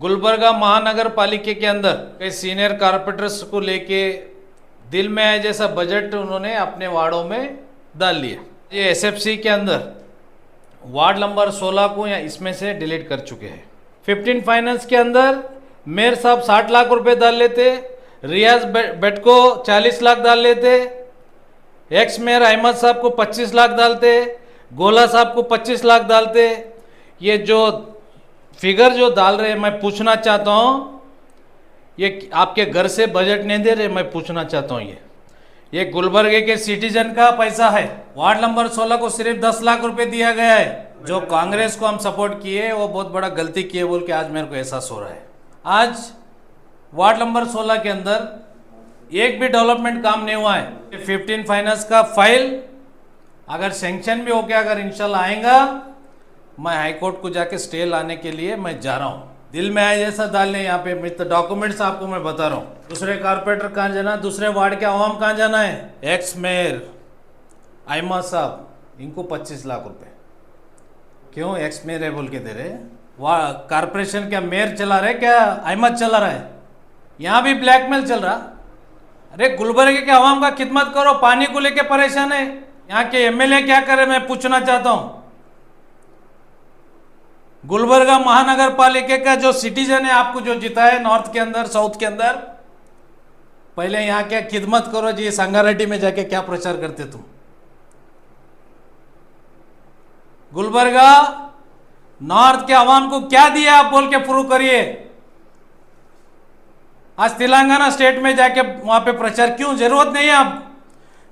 गुलबर्गा महानगर पालिका के अंदर कई सीनियर कारपोरेटर्स को लेके दिल में आए जैसा बजट उन्होंने अपने वार्डों में डाल लिया। ये एसएफसी के अंदर वार्ड नंबर 16 को या इसमें से डिलीट कर चुके हैं। 15 फाइनेंस के अंदर मेयर साहब 60 लाख रुपए डाल लेते, रियाज बेट को 40 लाख डाल लेते, एक्स मेयर अहमद साहब को 25 लाख डालते, गोला साहब को 25 लाख डालते। ये जो फिगर जो डाल रहे हैं, मैं पूछना चाहता हूँ, ये आपके घर से बजट नहीं दे रहे। मैं पूछना चाहता हूँ, ये गुलबर्गे के सिटीजन का पैसा है। वार्ड नंबर 16 को सिर्फ 10 लाख रुपए दिया गया है। जो कांग्रेस को हम सपोर्ट किए वो बहुत बड़ा गलती किए बोल के आज मेरे को एहसास हो रहा है। आज वार्ड नंबर 16 के अंदर एक भी डेवलपमेंट काम नहीं हुआ है। 15 फाइनेंस का फाइल अगर सैंक्शन भी हो गया, अगर इंशाल्लाह आएगा, मैं हाईकोर्ट को जाके स्टे लाने के लिए मैं जा रहा हूँ। दिल में आए जैसा डालने यहाँ पे मित्र डॉक्यूमेंट्स आपको मैं बता रहा हूँ। दूसरे कारपोरेटर कहाँ जाना, दूसरे वार्ड के आवाम कहाँ जाना है। एक्स मेयर अहमद साहब, इनको 25 लाख रुपए क्यों एक्स मेयर है बोल के दे रहे। वाह, कारपोरेशन क्या मेयर चला रहे, क्या अहमद चला रहा है? यहाँ भी ब्लैकमेल चल रहा। अरे गुलबर्गे के आवाम का खिदमत करो, पानी को लेके परेशान है। यहाँ के एमएलए क्या करे, मैं पूछना चाहता हूँ। गुलबर्गा महानगर पालिका का जो सिटीजन है, आपको जो जिताया नॉर्थ के अंदर, साउथ के अंदर, पहले यहाँ क्या खिदमत करो जी। संगारेड्डी में जाके क्या प्रचार करते तुम? गुलबर्गा नॉर्थ के आवाम को क्या दिया आप बोल के प्रूव करिए। आज तेलंगाना स्टेट में जाके वहां पे प्रचार क्यों? जरूरत नहीं है। आप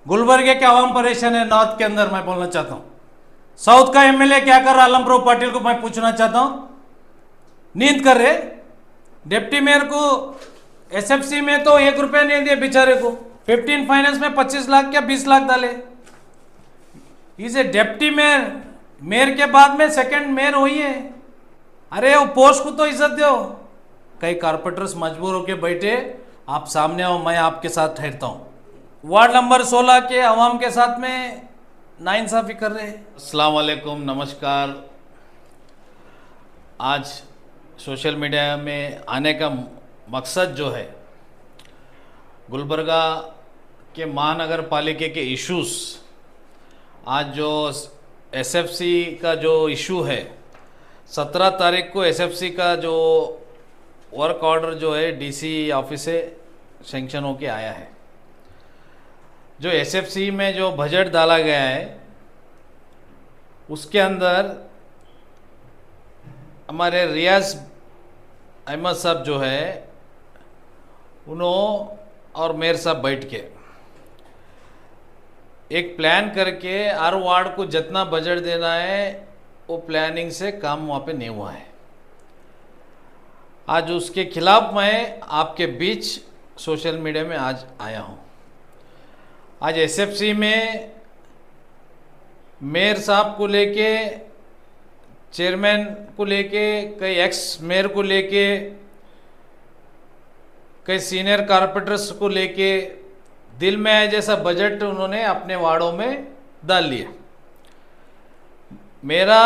गुलबर्गे के आवाम परेशान है नॉर्थ के अंदर, मैं बोलना चाहता हूं। साउथ का एमएलए क्या कर रहा, आलम प्रभु पाटिल को मैं पूछना चाहता हूं। नींद कर रहे। डिप्टी मेयर को एसएफसी में तो 1 रुपया नहीं दिए बेचारे को। 15 फाइनेंस में 25 लाख क्या 20 लाख डाले। इसे डिप्टी मेयर, मेयर के बाद में सेकंड मेयर हुई है। अरे वो पोस्ट को तो इज्जत दो। कई कारपोरेटर्स मजबूर होके बैठे, आप सामने आओ, मैं आपके साथ ठहरता हूं। वार्ड नंबर 16 के आवाम के साथ में नाइंसाफी कर रहे हैं। अस्सलाम वालेकुम, नमस्कार। आज सोशल मीडिया में आने का मकसद जो है, गुलबर्गा के महानगर पालिका के इश्यूज, आज जो एसएफसी का जो इशू है, 17 तारीख को एसएफसी का जो वर्क ऑर्डर जो है डीसी ऑफिस से सैंक्शन होके आया है। जो एसएफसी में जो बजट डाला गया है उसके अंदर हमारे रियाज अहमद साहब जो है, उन्होंने और मेयर साहब बैठ के एक प्लान करके हर वार्ड को जितना बजट देना है वो प्लानिंग से काम वहाँ पे नहीं हुआ है। आज उसके खिलाफ मैं आपके बीच सोशल मीडिया में आज आया हूँ। आज एसएफसी में मेयर साहब को लेके, चेयरमैन को लेके, कई एक्स मेयर को लेके, कई सीनियर कारपोरेटर्स को लेके दिल में आए जैसा बजट उन्होंने अपने वार्डों में डाल लिया। मेरा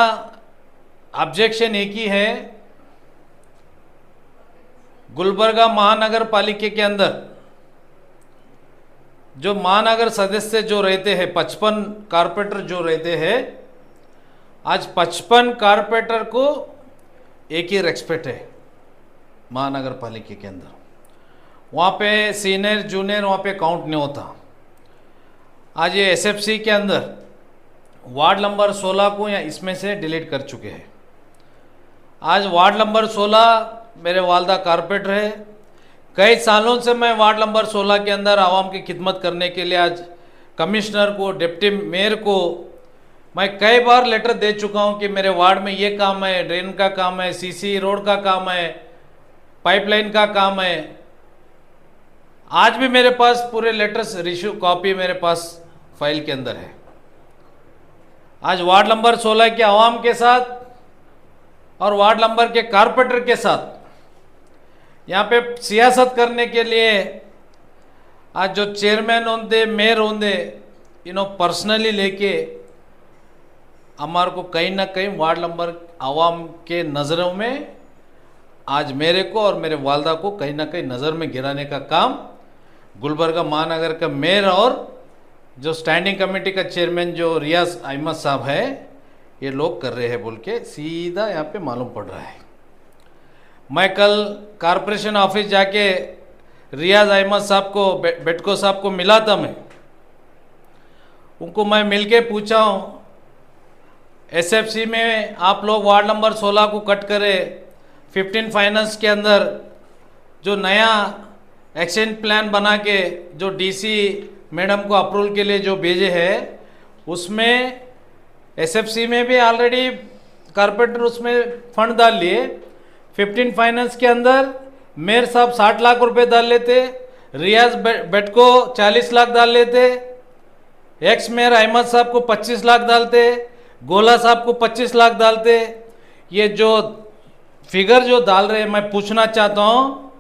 ऑब्जेक्शन एक ही है, गुलबर्गा महानगर पालिका के अंदर जो महानगर सदस्य जो रहते हैं, 55 कारपोरेटर जो रहते हैं, आज 55 कारपोरेटर को एक ही रेस्पेक्ट है महानगर पालिका के अंदर। वहाँ पे सीनियर जूनियर वहाँ पे काउंट नहीं होता। आज ये एसएफसी के अंदर वार्ड नंबर 16 को या इसमें से डिलीट कर चुके हैं। आज वार्ड नंबर 16 मेरे वालदा कारपोरेटर है। कई सालों से मैं वार्ड नंबर 16 के अंदर आवाम की खिदमत करने के लिए आज कमिश्नर को, डिप्टी मेयर को मैं कई बार लेटर दे चुका हूं कि मेरे वार्ड में ये काम है, ड्रेन का काम है, सीसी रोड का काम है, पाइपलाइन का काम है। आज भी मेरे पास पूरे लेटर्स रिश्यू कॉपी मेरे पास फाइल के अंदर है। आज वार्ड नंबर 16 के आवाम के साथ और वार्ड नंबर के कारपोरेटर के साथ यहाँ पे सियासत करने के लिए आज जो चेयरमैन होंगे, मेयर होंगे, पर्सनली लेके हमारे को कहीं ना कहीं वार्ड नंबर आवाम के नज़रों में आज मेरे को और मेरे वालदा को कहीं ना कहीं नज़र में गिराने का काम गुलबर्गा महानगर का मेयर और जो स्टैंडिंग कमेटी का चेयरमैन जो रियाज अहमद साहब है ये लोग कर रहे हैं बोल के सीधा यहाँ पे मालूम पड़ रहा है। मैं कल कारपोरेशन ऑफिस जाके रियाज अहमद साहब को बेटको साहब को मिला था। मैं उनको मैं मिल के पूछा हूँ एसएफसी में आप लोग वार्ड नंबर 16 को कट करे 15 फाइनेंस के अंदर जो नया एक्शन प्लान बना के जो डीसी मैडम को अप्रूवल के लिए जो भेजे हैं उसमें एसएफसी में भी ऑलरेडी कारपोरेटर उसमें फंड डाल लिए। 15 फाइनेंस के अंदर मेयर साहब 60 लाख रुपए डाल लेते, रियाज बेटको 40 लाख डाल लेते, एक्स मेयर अहमद साहब को 25 लाख डालते, गोला साहब को 25 लाख डालते। ये जो फिगर जो डाल रहे हैं मैं पूछना चाहता हूँ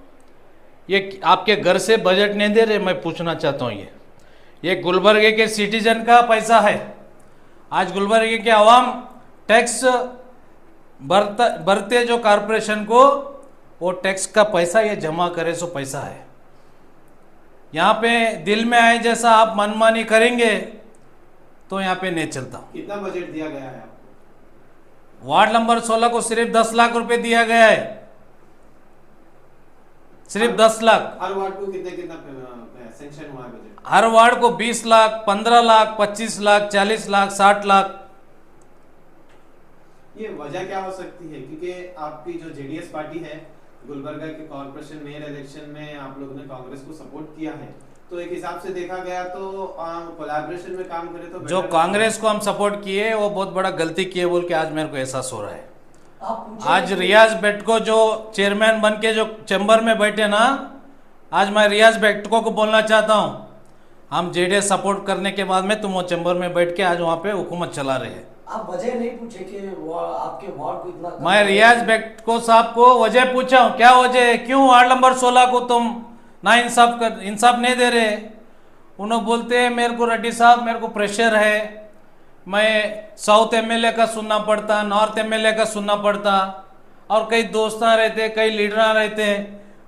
ये आपके घर से बजट नहीं दे रहे। मैं पूछना चाहता हूँ ये गुलबर्गे के सिटीजन का पैसा है। आज गुलबर्गे के आवाम टैक्स भरते जो कारपोरेशन को वो टैक्स का पैसा ये जमा करे सो पैसा है। यहाँ पे दिल में आए जैसा आप मनमानी करेंगे तो यहाँ पे नहीं चलता। कितना बजट दिया गया है आपको? वार्ड नंबर 16 को सिर्फ 10 लाख रुपए दिया गया है, सिर्फ 10 लाख। हर वार्ड को कितना कितना सैंक्शन हुआ है बजट? हर वार्ड को 20 लाख, 15 लाख, 25 लाख, 40 लाख, 60 लाख। ये वजह क्या हो सकती है? क्योंकि आपकी जो जेडीएस पार्टी है गुलबर्गा के कॉर्पोरेशन मेयर इलेक्शन में आप लोगों ने कांग्रेस को सपोर्ट किया है, तो एक हिसाब से देखा गया तो कोलैबोरेशन में काम करे तो जो कांग्रेस को हम सपोर्ट किए वो बहुत बड़ा गलती किए बोल के आज मेरे को एहसास हो रहा है। आज रियाज बेटको जो चेयरमैन बन के जो चैम्बर में बैठे ना, आज मैं रियाज बेटको को बोलना चाहता हूँ हम जेडीएस सपोर्ट करने के बाद में तुम वो चैम्बर में बैठ के आज वहाँ पे हुकूमत चला रहे हैं। आप वजह नहीं पूछे कि आपके वार्ड को इतना? मैं रियाज बेटको साहब को वजह पूछा हूँ, क्या वजह है, क्यों वार्ड नंबर 16 को तुम ना इंसाफ नहीं दे रहे। उन्होंने बोलते हैं मेरे को रेड्डी साहब मेरे को प्रेशर है, मैं साउथ एमएलए का सुनना पड़ता, नॉर्थ एमएलए का सुनना पड़ता और कई दोस्तां रहते कई लीडर रहते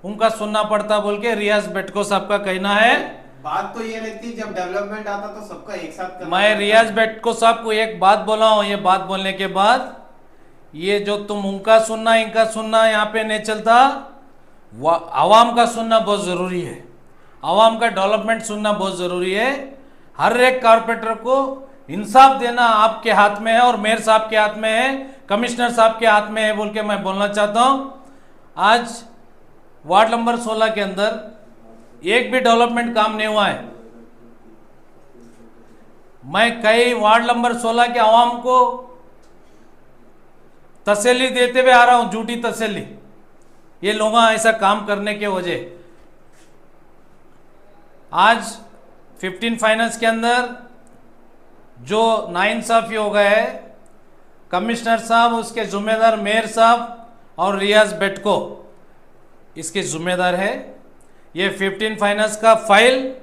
उनका सुनना पड़ता बोल के रियाज बेटको साहब का कहना है। बात तो ये रहती जब डेवलपमेंट आता तो सबका एक साथ करना। मैं रियाज बेटको साहब को एक बात बोला हूँ, ये बात बोलने के बाद ये जो तुम उनका सुनना इनका सुनना यहाँ पे नहीं चलता, आवाम का सुनना बहुत ज़रूरी है। आवाम का डेवलपमेंट सुनना बहुत ज़रूरी है। हर एक कारपोरेटर को इंसाफ देना आपके हाथ में है और मेयर साहब के हाथ में है, कमिश्नर साहब के हाथ में है बोल के मैं बोलना चाहता हूँ। आज वार्ड नंबर 16 के अंदर एक भी डेवलपमेंट काम नहीं हुआ है। मैं कई वार्ड नंबर 16 के आवाम को तसल्ली देते हुए आ रहा हूं, झूठी तसल्ली। ये लोग ऐसा काम करने के वजह आज 15 फाइनेंस के अंदर जो नाइंसाफी हो गया है, कमिश्नर साहब उसके जिम्मेदार मेयर साहब और रियाज बेटको इसके जिम्मेदार है। ये 15 फाइनेंस का फाइल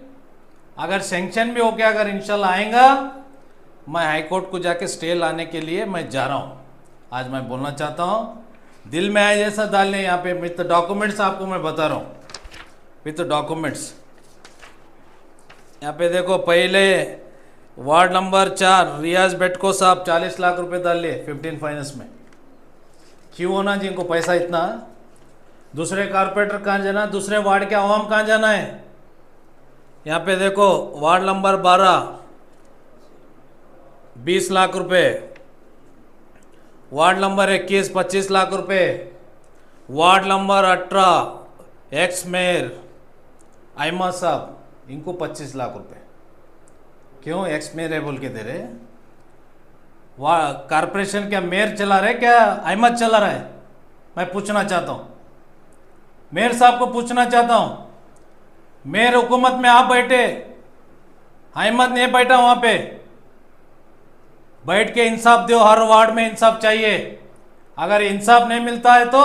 अगर सैंक्शन भी हो गया, अगर इंशाल्लाह आएगा, मैं हाई कोर्ट को जाके स्टे लाने के लिए मैं जा रहा हूँ। आज मैं बोलना चाहता हूँ दिल में आए जैसा डालने यहाँ पे विथ डॉक्यूमेंट्स आपको मैं बता रहा हूँ, विथ डॉक्यूमेंट्स। यहाँ पे देखो, पहले वार्ड नंबर 4 रियाज बेटको साहब 40 लाख रुपए डाल लिए 15 फाइनेंस में। क्यों होना जिनको पैसा इतना? दूसरे कारपोरेटर कहाँ जाना, दूसरे वार्ड के आवाम कहाँ जाना है? यहाँ पे देखो, वार्ड नंबर 12 20 लाख रुपए, वार्ड नंबर 21 25 लाख रुपए, ward number 18 ex mayor Ahmad sahab इनको 25 लाख रुपए। क्यों एक्स मेयर है बोल के दे रहे? वाह, कारपोरेशन क्या मेयर चला रहे क्या अहमद चला रहा है? मैं पूछना चाहता हूँ, मेयर साहब को पूछना चाहता हूँ। मेयर हुकूमत में आप बैठे, अहमद नहीं बैठा वहाँ पे। बैठ के इंसाफ दो, हर वार्ड में इंसाफ चाहिए। अगर इंसाफ नहीं मिलता है तो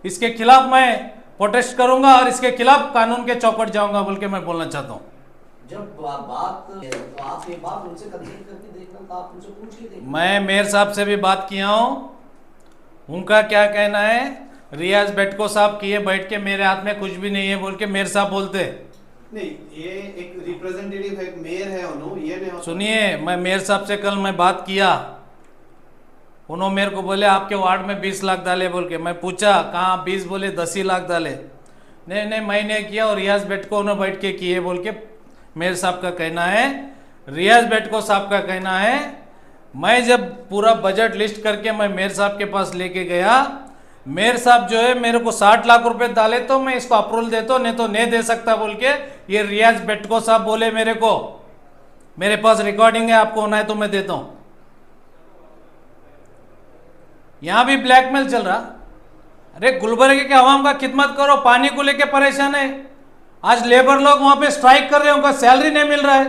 इसके खिलाफ मैं प्रोटेस्ट करूंगा और इसके खिलाफ कानून के चौकट जाऊंगा बोल के मैं बोलना चाहता हूँ। जब बात तो आप ये बात उनसे कंसल्ट करके देखना था, आप उनसे पूछ के देखना। मैं मेयर साहब से भी बात किया हूँ, उनका क्या कहना है, रियाज बेटको साहब किए बैठ के मेरे हाथ में कुछ भी नहीं है बोल के मेयर साहब बोलते। नहीं, ये एक रिप्रेजेंटेटिव है, मेयर है उन्होंने, ये नहीं होता। सुनिए, मैं मेयर साहब से कल मैं बात किया, उन्होंने मेरे को बोले आपके वार्ड में 20 लाख डाले बोल के। मैं पूछा कहाँ 20, बोले 10 ही लाख डाले। नहीं मैंने किया और रियाज बेटको उन्होंने बैठ के किए बोल के मेयर साहब का कहना है। रियाज बेटको साहब का कहना है मैं जब पूरा बजट लिस्ट करके मैं मेयर साहब के पास लेके गया, मेयर साहब जो है मेरे को 60 लाख रुपए डाले तो मैं इसको अप्रूवल देता हूं, नहीं तो नहीं दे सकता बोल के ये रियाज बेटको साहब बोले मेरे को। मेरे पास रिकॉर्डिंग है, आपको होना है तो मैं देता हूं। यहां भी ब्लैकमेल चल रहा। अरे गुलबर्गे के आवाम का खिदमत करो, पानी को लेके परेशान है। आज लेबर लोग वहां पे स्ट्राइक कर रहे हैं, उनका सैलरी नहीं मिल रहा है।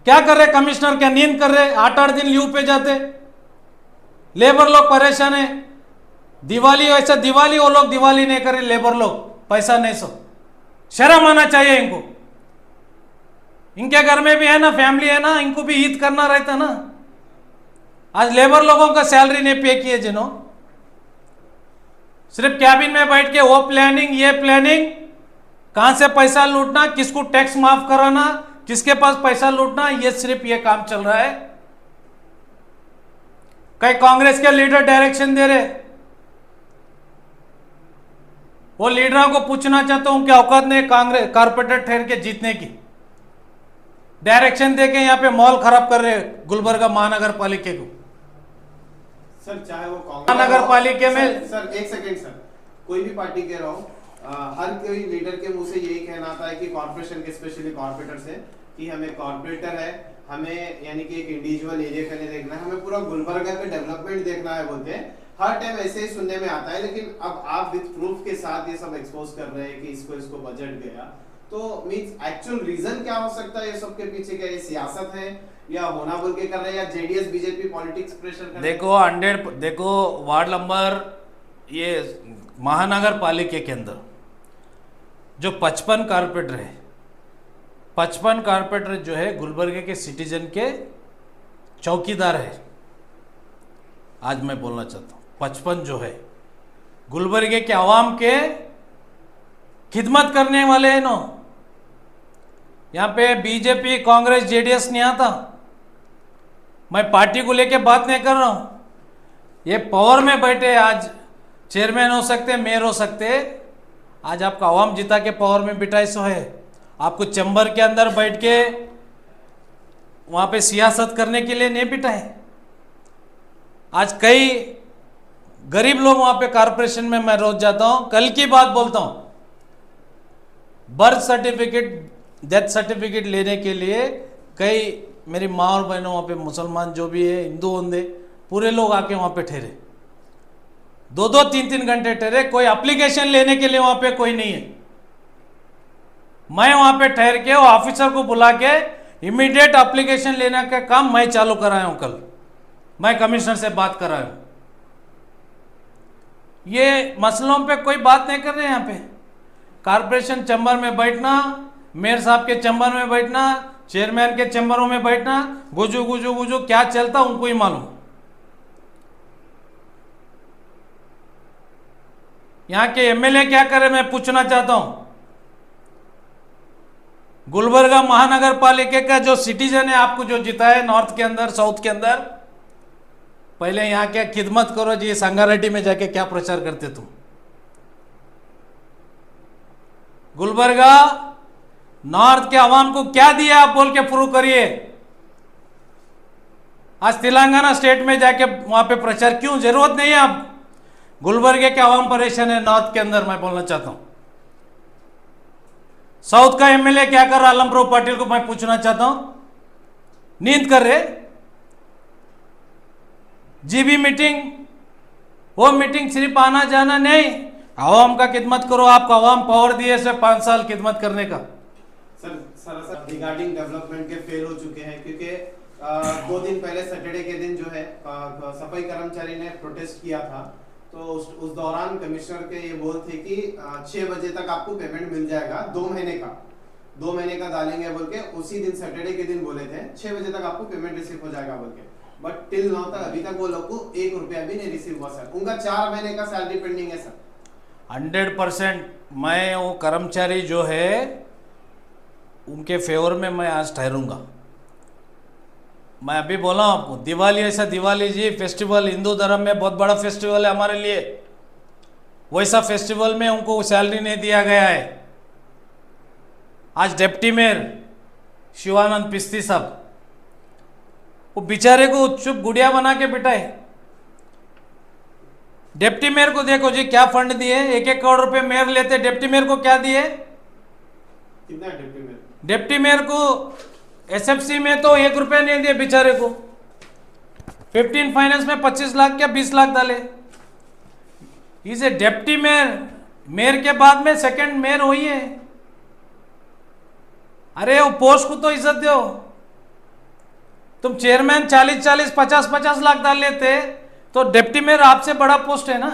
क्या कर रहे कमिश्नर, क्या नींद कर रहे? 8-8 दिन लीव पे जाते, लेबर लोग परेशान है। दिवाली ऐसा दिवाली, वो लोग दिवाली नहीं करे, लेबर लोग पैसा नहीं सो। शर्म आना चाहिए इनको। इनके घर में भी है ना, फैमिली है ना, इनको भी ईद करना रहता ना। आज लेबर लोगों का सैलरी नहीं पे किए जिन्हों, सिर्फ कैबिन में बैठ के वो प्लानिंग ये प्लानिंग, कहां से पैसा लूटना, किसको टैक्स माफ कराना, किसके पास पैसा लूटना, ये सिर्फ ये काम चल रहा है। कई कांग्रेस के लीडर डायरेक्शन दे रहे, वो लीडरों को पूछना चाहता हूं कि औकात नहीं कांग्रेस कारपोरेटर ठहर के जीतने की, डायरेक्शन देके यहां पे माहौल खराब कर रहे गुलबर्गा महानगर पालिका को। सर चाहे वो कांग्रेस नगर पालिका में सर एक सेकंड सर, कोई भी पार्टी के रहो, हर कोई लीडर के मुंह से यही कहना आता है कि कॉर्पोरेशन के स्पेशली कॉर्पोरेटर से कि हमें कॉर्पोरेटर है, हमें यानी कि एक इंडिविजुअल एरिया का नहीं देखना है, हमें पूरा गुलबर्गा का डेवलपमेंट देखना है बोलते हैं। हर टाइम ऐसे ही सुनने में आता है, लेकिन अब आप विद प्रूफ के साथ ये सब एक्सपोज कर रहे हैं कि इसको बजट गया, तो मींस एक्चुअल रीजन क्या हो सकता है ये सब के पीछे? क्या ये सियासत है या होना बोल के कर रहे हैं, या जेडीएस बीजेपी पॉलिटिक्स प्रेशर कर रहे हैं? देखो वार्ड नंबर ये महानगर पालिका के अंदर जो 55 कारपोरेटर है, 55 कारपोरेटर जो है गुलबर्गे के सिटीजन के चौकीदार है। आज मैं बोलना चाहता हूँ 55 जो है गुलबर्गे के आवाम के खिदमत करने वाले हैं नो। यहाँ पे बीजेपी कांग्रेस जेडीएस नहीं आता। मैं पार्टी को लेके बात नहीं कर रहा हूँ। ये पावर में बैठे, आज चेयरमैन हो सकते, मेयर हो सकते, आज आपका आवाम जिता के पावर में बिठाए सो है। आपको चैम्बर के अंदर बैठ के वहाँ पे सियासत करने के लिए नहीं बिठाए। आज कई गरीब लोग वहाँ पे कारपोरेशन में मैं रोज जाता हूँ, कल की बात बोलता हूँ, बर्थ सर्टिफिकेट डेथ सर्टिफिकेट लेने के लिए कई मेरी माँ और बहनों वहाँ पे मुसलमान जो भी है, हिंदू होंगे, पूरे लोग आके वहाँ पे ठहरे, 2-2 3-3 घंटे ठहरे। कोई एप्लीकेशन लेने के लिए वहाँ पे कोई नहीं है। मैं वहाँ पे ठहर के वो ऑफिसर को बुला के इमीडिएट एप्लीकेशन लेने का काम मैं चालू कराया हूँ। कल मैं कमिश्नर से बात कराया हूँ। ये मसलों पे कोई बात नहीं कर रहे हैं। यहाँ पे कारपोरेशन चैम्बर में बैठना, मेयर साहब के चैम्बर में बैठना, चेयरमैन के चैम्बरों में बैठना, गुजू गुजू गुजू क्या चलता उनको ही मालूम। यहाँ के एमएलए क्या करे मैं पूछना चाहता हूं। गुलबर्गा महानगर पालिका का जो सिटीजन है, आपको जो जिताया नॉर्थ के अंदर, साउथ के अंदर, पहले यहाँ क्या खिदमत करो जी। संगारेड्डी में जाके क्या प्रचार करते तुम? गुलबर्गा नॉर्थ के आवाम को क्या दिया आप बोल के प्रूव करिए। आज तेलंगाना स्टेट में जाके वहां पे प्रचार क्यों? जरूरत नहीं है। आप गुलबर्गे के आवाम परेशान है नॉर्थ के अंदर, मैं बोलना चाहता हूं। साउथ का एमएलए क्या कर रहा आलमप्रो पाटिल को मैं पूछना चाहता हूं। नींद कर रहे? जीबी मीटिंग, वो मीटिंग सिर्फ आना जाना नहीं, आवाम का खिदमत करो। आपको आवाम पावर दिए से 5 साल खिदमत करने का। सर रिगार्डिंग डेवलपमेंट के फेल हो चुके हैं, क्योंकि 2 दिन पहले सैटरडे के दिन जो है सफाई कर्मचारी ने प्रोटेस्ट किया था, तो उस दौरान कमिश्नर के ये बोल थे कि 6 बजे तक आपको पेमेंट मिल जाएगा, 2 महीने का डालेंगे बोल के। उसी दिन सैटरडे के दिन बोले थे 6 बजे तक आपको पेमेंट रिसीव हो जाएगा बोल के। बट टिल नाउ तक अभी तक वो लोग को 1 रुपया भी नहीं रिसीव हुआ सर। उनका 4 महीने का सैलरी पेंडिंग है सर। 100% मैं वो कर्मचारी जो है उनके फेवर में मैं आज ठहरूंगा। मैं अभी बोला आपको, दिवाली ऐसा दिवाली जी फेस्टिवल हिंदू धर्म में बहुत बड़ा फेस्टिवल है हमारे लिए, वैसा फेस्टिवल में उनको सैलरी नहीं दिया गया है। आज डिप्टी मेयर शिवानंद पिस्ती साहब वो बेचारे को चुप गुड़िया बना के बिठाए। डिप्टी मेयर को देखो जी क्या फंड दिए, 1-1 करोड़ रुपए मेयर लेते, डिप्टी मेयर को क्या दिए? कितना डिप्टी मेयर? डिप्टी मेयर को एसएफसी में तो 1 रुपया नहीं दिए बेचारे को। 15 फाइनेंस में 25 लाख क्या 20 लाख डाले। इसे डिप्टी मेयर, मेयर के बाद में सेकंड मेयर वही है। अरे वो पोस्ट को तो इज्जत दो। तुम चेयरमैन 40-40, 50-50 लाख डाल लेते तो डिप्टी मेयर आपसे बड़ा पोस्ट है ना।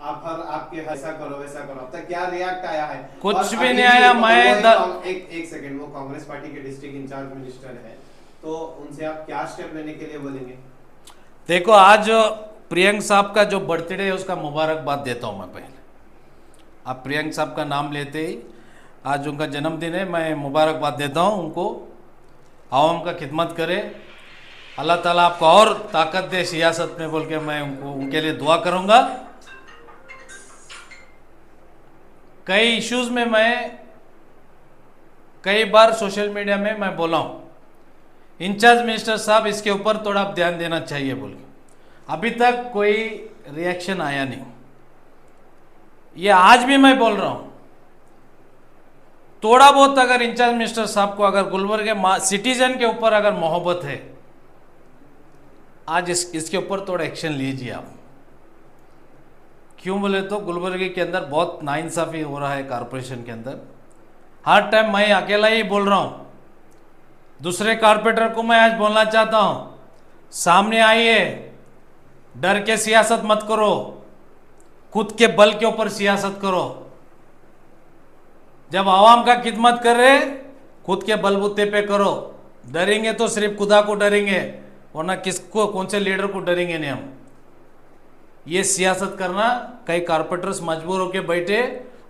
आप हर आपके ऐसा करो वैसा करो, अब तक क्या रिएक्ट आया है? कुछ और भी अभी नहीं आया। तो मैं एक सेकंड, वो कांग्रेस पार्टी के डिस्ट्रिक्ट इंचार्ज मिनिस्टर है, तो उनसे आप क्या स्टेप लेने के लिए बोलेंगे? देखो आज प्रियंक साहब का जो बर्थडे है उसका मुबारकबाद देता हूं मैं। पहले आप प्रियंक साहब का नाम लेते ही, आज उनका जन्मदिन है, मैं मुबारकबाद देता हूं उनको। आवाम का खिदमत करे, अल्लाह ताला आपको और ताकत दे सियासत में बोल के मैं उनके लिए दुआ करूंगा। कई इश्यूज में मैं कई बार सोशल मीडिया में मैं बोला हूं, इंचार्ज मिनिस्टर साहब इसके ऊपर थोड़ा ध्यान देना चाहिए बोल के। अभी तक कोई रिएक्शन आया नहीं। ये आज भी मैं बोल रहा हूं, थोड़ा बहुत अगर इंचार्ज मिनिस्टर साहब को अगर गुलबर्ग के सिटीजन के ऊपर अगर मोहब्बत है, आज इसके ऊपर थोड़ा एक्शन लीजिए आप। क्यों बोले तो गुलबर्ग के अंदर बहुत नाइंसाफी हो रहा है कॉरपोरेशन के अंदर। हर टाइम मैं अकेला ही बोल रहा हूं, दूसरे कारपोरेटर को मैं आज बोलना चाहता हूं, सामने आइए, डर के सियासत मत करो, खुद के बल के ऊपर सियासत करो। जब आवाम का खिदमत कर रहे खुद के बलबूते पे करो। डरेंगे तो सिर्फ खुदा को डरेंगे, वरना किसको, कौन से लीडर को डरेंगे नहीं हम। ये सियासत करना, कई कारपोरेटर्स मजबूर होकर बैठे,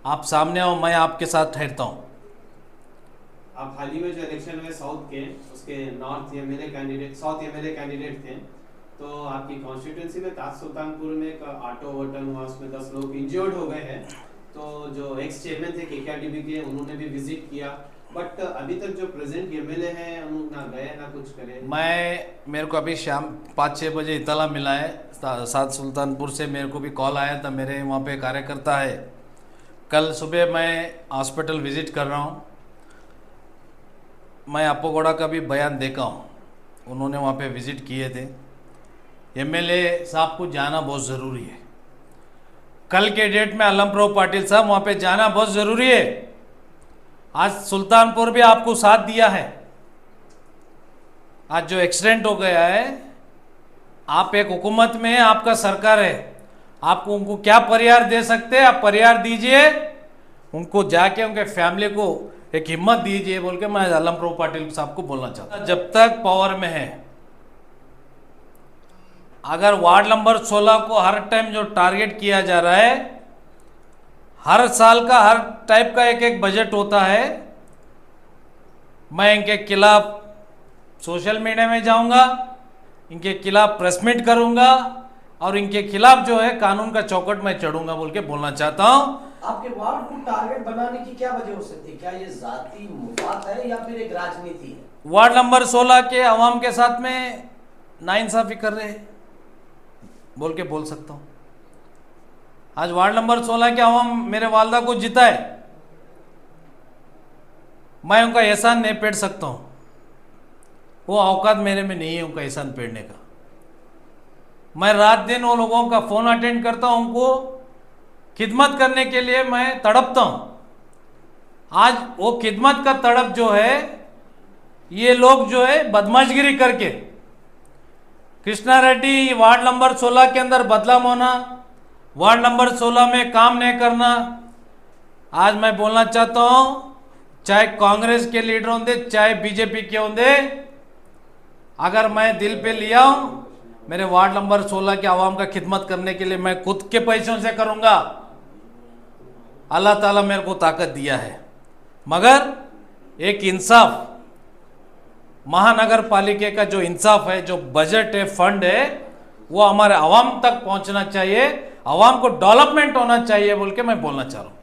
आप सामने आओ, मैं आपके साथ ठहरता हूं। आप हाल ही में जो इलेक्शन हुए साउथ के, उसके north MLA candidate, south MLA candidate थे, तो आपकी कॉन्स्टिट्यूंसी में ताज सुल्तानपुर में एक ऑटो ओवरटर्न हुआ, उसमें 10 लोग इंजर्ड हो गए हैं। तो जो एक्स चेयरमैन थे केकेआरडीबी के, उन्होंने भी विजिट किया, बट अभी तक जो प्रेजेंट एमएलए हैं उन्होंने ना गए ना कुछ करे। मेरे को अभी शाम 5-6 बजे इतला मिला है सात सुल्तानपुर से, मेरे को भी कॉल आया था, मेरे वहाँ पे कार्यकर्ता है। कल सुबह मैं हॉस्पिटल विजिट कर रहा हूँ, मैं अप्पोगोड़ा का भी बयान देखा हूँ, उन्होंने वहाँ पे विजिट किए थे। एमएलए साहब को जाना बहुत ज़रूरी है। कल के डेट में अलमप्रभु पाटिल साहब वहाँ पे जाना बहुत ज़रूरी है। आज सुल्तानपुर भी आपको साथ दिया है। आज जो एक्सीडेंट हो गया है, आप एक हुकूमत में, आपका सरकार है, आपको उनको क्या परिहार दे सकते हैं, आप परिहार दीजिए उनको, जाके उनके फैमिली को एक हिम्मत दीजिए बोल के मैं अलमप्रभु पाटिल साहब को बोलना चाहता हूं। जब तक पावर में है, अगर वार्ड नंबर 16 को हर टाइम जो टारगेट किया जा रहा है, हर साल का हर टाइप का एक बजट होता है, मैं इनके खिलाफ सोशल मीडिया में जाऊंगा, इनके खिलाफ प्रेस मीट करूंगा और इनके खिलाफ जो है कानून का चौकट में चढ़ूंगा बोल के बोलना चाहता हूं। आपके वार्ड को टारगेट बनाने की क्या वजह हो सकती है? क्या ये जाती मुफाद है या फिर एक राजनीति है? वार्ड नंबर 16 के अवाम के साथ में नाइंसाफी कर रहे हैं बोल के बोल सकता हूं। आज वार्ड नंबर 16 के अवाम मेरे वालदा को जिताए, मैं उनका एहसान नहीं पेड़ सकता हूं, वो औकात मेरे में नहीं है उनका एहसान पेड़ने का। मैं रात दिन वो लोगों का फोन अटेंड करता हूं, उनको खिदमत करने के लिए मैं तड़पता हूं। आज वो खिदमत का तड़प जो है, ये लोग जो है बदमाशगिरी करके, कृष्णा रेड्डी वार्ड नंबर 16 के अंदर बदलाव होना, वार्ड नंबर 16 में काम नहीं करना। आज मैं बोलना चाहता हूं, चाहे कांग्रेस के लीडर होंगे चाहे बीजेपी के होंगे, अगर मैं दिल पे लिया हूं, मेरे वार्ड नंबर 16 के आवाम का खिदमत करने के लिए मैं खुद के पैसों से करूंगा। अल्लाह ताला मेरे को ताकत दिया है, मगर एक इंसाफ, महानगर पालिका का जो इंसाफ है, जो बजट है, फंड है, वो हमारे आवाम तक पहुंचना चाहिए, आवाम को डेवलपमेंट होना चाहिए बोल के मैं बोलना चाह रहा हूं।